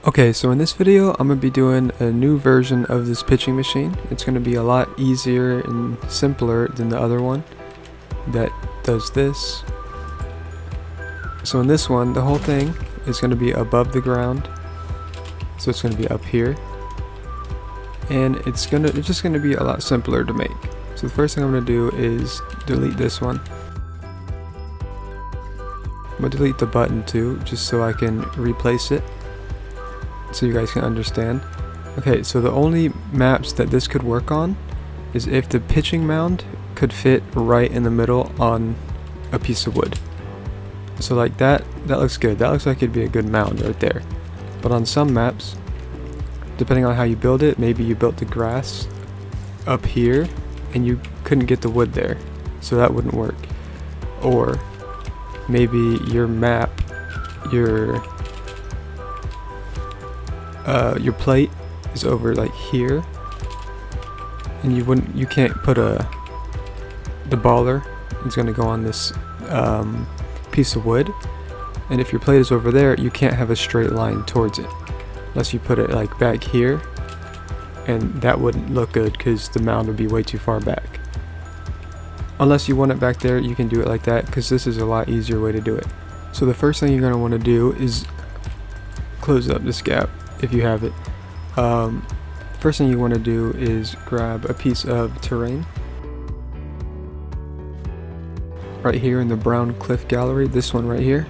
Okay, so in this video, I'm going to be doing a new version of this pitching machine. It's going to be a lot easier and simpler than the other one that does this. So in this one, the whole thing is going to be above the ground. So it's going to be up here. And it's just going to be a lot simpler to make. So the first thing I'm going to do is delete this one. I'm going to delete the button too, just so I can replace it, so you guys can understand. Okay, so the only maps that this could work on is if the pitching mound could fit right in the middle on a piece of wood. So like that looks good. That looks like it'd be a good mound right there. But on some maps, depending on how you build it, maybe you built the grass up here and you couldn't get the wood there, so that wouldn't work. Or maybe your map, your plate is over like here, and you can't put the baller is going to go on this piece of wood, and if your plate is over there, you can't have a straight line towards it unless you put it like back here, and that wouldn't look good because the mound would be way too far back. Unless you want it back there, you can do it like that, because this is a lot easier way to do it. So the first thing you're going to want to do is close up this gap if you have it. First thing you want to do is grab a piece of terrain. Right here in the brown cliff gallery, this one right here.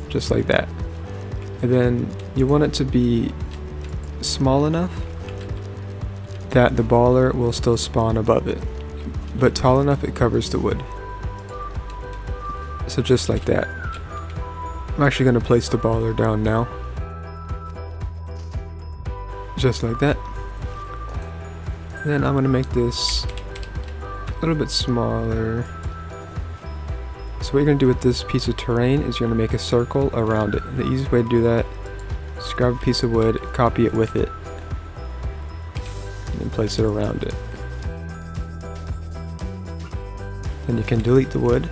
Just like that. And then you want it to be small enough that the baller will still spawn above it, but tall enough it covers the wood. So just like that. I'm actually going to place the baller down now. Just like that. Then I'm going to make this a little bit smaller. So what you're going to do with this piece of terrain is you're going to make a circle around it. The easiest way to do that is grab a piece of wood, copy it with it, and place it around it. Then you can delete the wood,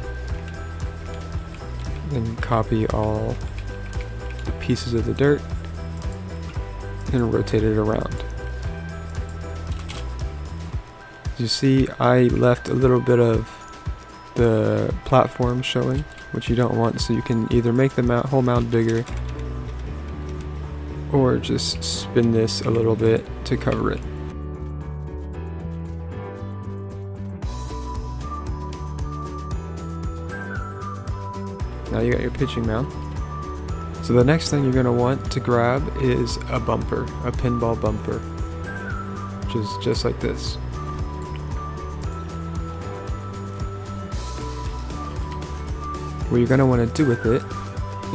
then copy all the pieces of the dirt and rotate it around. As you see, I left a little bit of the platform showing, which you don't want, so you can either make the whole mound bigger or just spin this a little bit to cover it. Now you got your pitching mound. So the next thing you're going to want to grab is a bumper, a pinball bumper, which is just like this. What you're going to want to do with it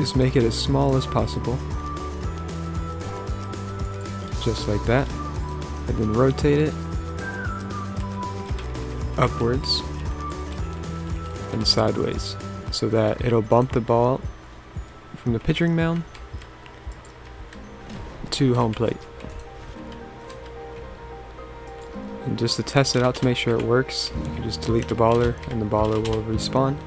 is make it as small as possible, just like that, and then rotate it upwards and sideways, so that it'll bump the ball from the pitching mound to home plate. And just to test it out to make sure it works, you can just delete the baller and the baller will respawn.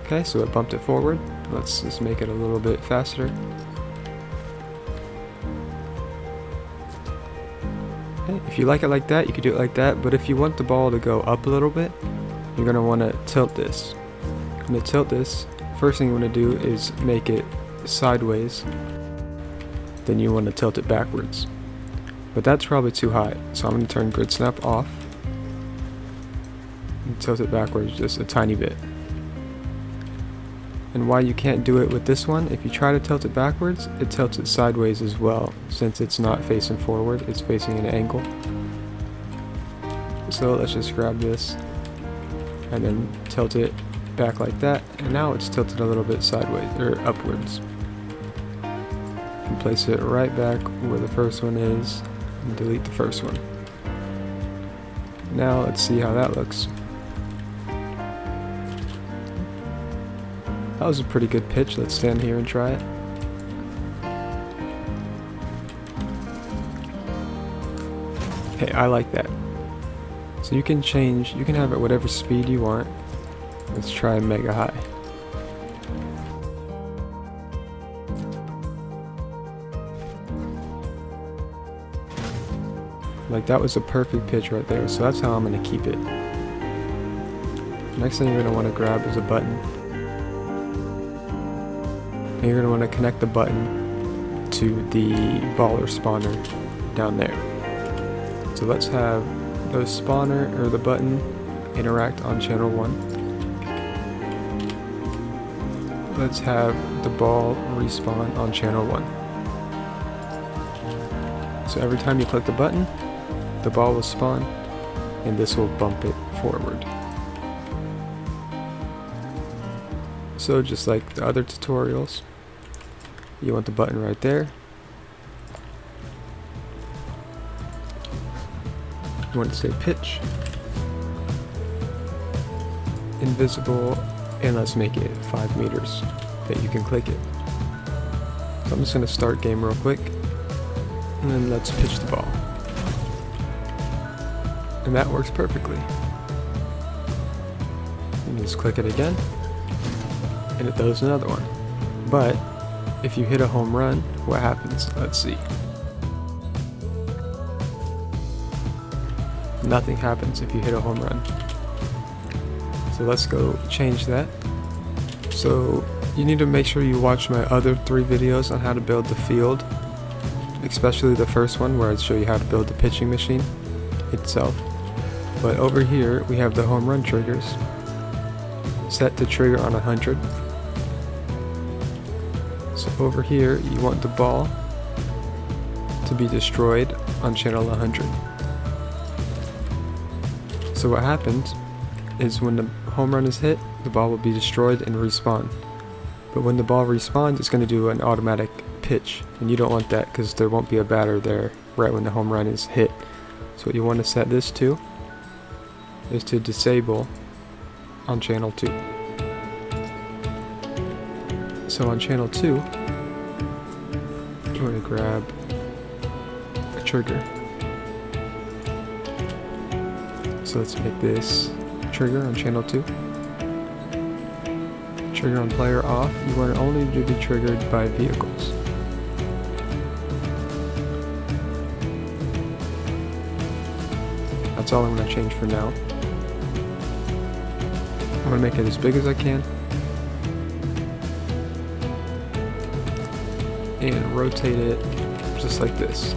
Okay, so it bumped it forward. Let's just make it a little bit faster. Okay, if you like it like that, you can do it like that, but if you want the ball to go up a little bit, you're going to want to tilt this. And to tilt this, first thing you want to do is make it sideways, then you want to tilt it backwards. But that's probably too high, so I'm going to turn grid snap off and tilt it backwards just a tiny bit. And why you can't do it with this one, if you try to tilt it backwards, it tilts it sideways as well, since it's not facing forward, it's facing an angle. So let's just grab this and then tilt it back like that, and now it's tilted a little bit sideways or upwards. And place it right back where the first one is and delete the first one. Now let's see how that looks. That was a pretty good pitch. Let's stand here and try it. Hey, I like that. So you can have it whatever speed you want. Let's try mega high. Like that was a perfect pitch right there, so that's how I'm going to keep it. Next thing you're going to want to grab is a button. And you're going to want to connect the button to the baller spawner down there. So let's have the spawner or the button interact on channel 1. Let's have the ball respawn on channel 1. So every time you click the button, the ball will spawn, and this will bump it forward. So just like the other tutorials, you want the button right there. You want to say pitch, invisible, and let's make it 5 meters that you can click it. So I'm just going to start game real quick, and then let's pitch the ball. And that works perfectly. You just click it again, and it does another one. But if you hit a home run, what happens? Let's see. Nothing happens if you hit a home run. So let's go change that. So you need to make sure you watch my other 3 videos on how to build the field, especially the first one where I show you how to build the pitching machine itself. But over here we have the home run triggers set to trigger on 100. So over here you want the ball to be destroyed on channel 100. So what happens is when the home run is hit, the ball will be destroyed and respawn. But when the ball respawns, it's going to do an automatic pitch, and you don't want that because there won't be a batter there right when the home run is hit. So what you want to set this to is to disable on channel 2. So on channel 2, you want to grab a trigger. So let's make this trigger on channel 2. Trigger on player off. You want it only to be triggered by vehicles. That's all I'm going to change for now. I'm going to make it as big as I can. And rotate it just like this.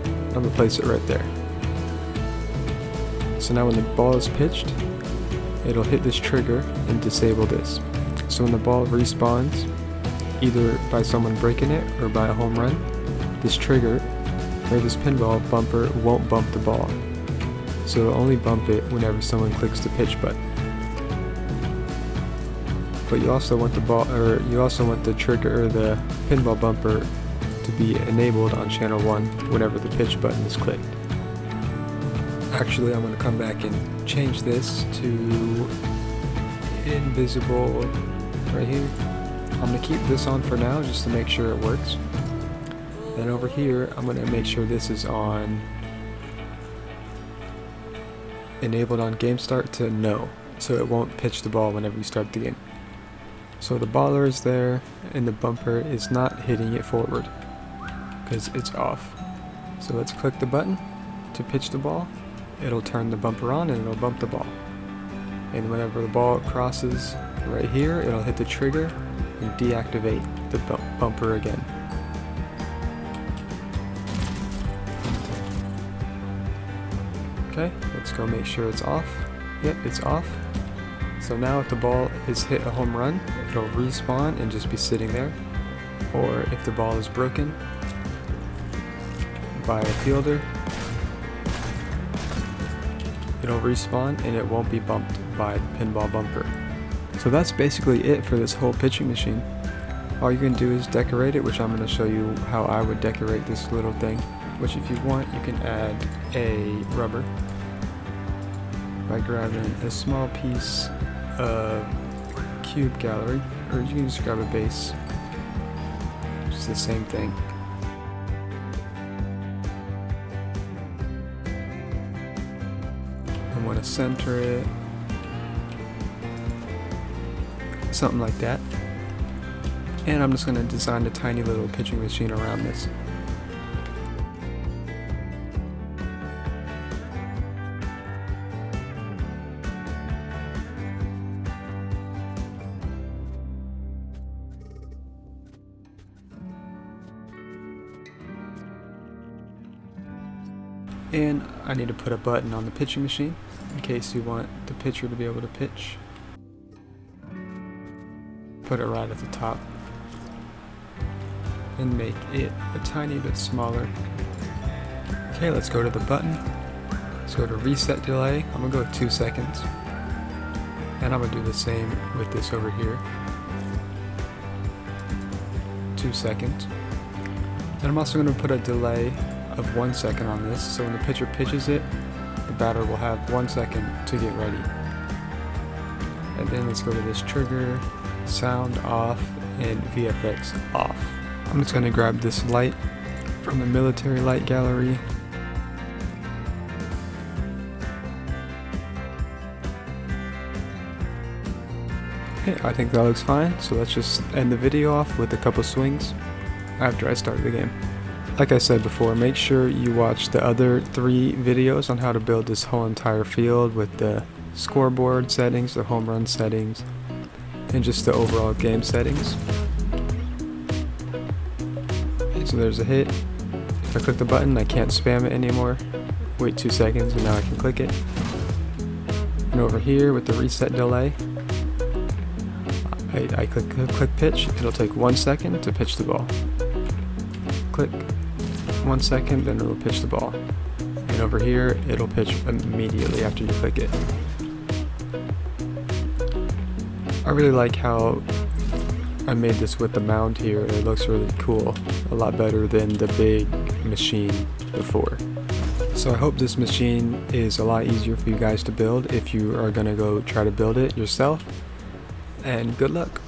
I'm going to place it right there. So now when the ball is pitched, it'll hit this trigger and disable this. So when the ball respawns, either by someone breaking it or by a home run, this trigger or this pinball bumper won't bump the ball. So it'll only bump it whenever someone clicks the pitch button. But you also want the trigger or the pinball bumper to be enabled on channel 1 whenever the pitch button is clicked. Actually, I'm going to come back and change this to invisible right here. I'm going to keep this on for now just to make sure it works. Then over here, I'm going to make sure this is on enabled on game start to no, so it won't pitch the ball whenever you start the game. So the baller is there and the bumper is not hitting it forward because it's off. So let's click the button to pitch the ball. It'll turn the bumper on and it'll bump the ball. And whenever the ball crosses right here, it'll hit the trigger and deactivate the bumper again. Okay, let's go make sure it's off. Yep, it's off. So now if the ball is hit a home run, it'll respawn and just be sitting there. Or if the ball is broken by a fielder, it'll respawn and it won't be bumped by the pinball bumper. So that's basically it for this whole pitching machine. All you can do is decorate it, which I'm going to show you how I would decorate this little thing. Which if you want, you can add a rubber by grabbing a small piece of cube gallery, or you can just grab a base. It's the same thing. I want to center it, something like that. And I'm just going to design a tiny little pitching machine around this. And I need to put a button on the pitching machine in case you want the pitcher to be able to pitch. Put it right at the top and make it a tiny bit smaller. Okay, let's go to the button. Let's go to reset delay. I'm gonna go with 2 seconds. And I'm gonna do the same with this over here. 2 seconds. And I'm also gonna put a delay of 1 second on this, so when the pitcher pitches it, the batter will have 1 second to get ready. And then let's go to this trigger, sound off, and VFX off. I'm just gonna grab this light from the military light gallery. Okay, I think that looks fine, so let's just end the video off with a couple swings after I start the game. Like I said before, make sure you watch the other 3 videos on how to build this whole entire field with the scoreboard settings, the home run settings, and just the overall game settings. Okay, so there's a hit. If I click the button, I can't spam it anymore. Wait 2 seconds and now I can click it. And over here with the reset delay, I click pitch. It'll take 1 second to pitch the ball. Click 1 second, then it'll pitch the ball. And over here, it'll pitch immediately after you click it. I really like how I made this with the mound here. It looks really cool. A lot better than the big machine before. So I hope this machine is a lot easier for you guys to build if you are gonna go try to build it yourself. And good luck.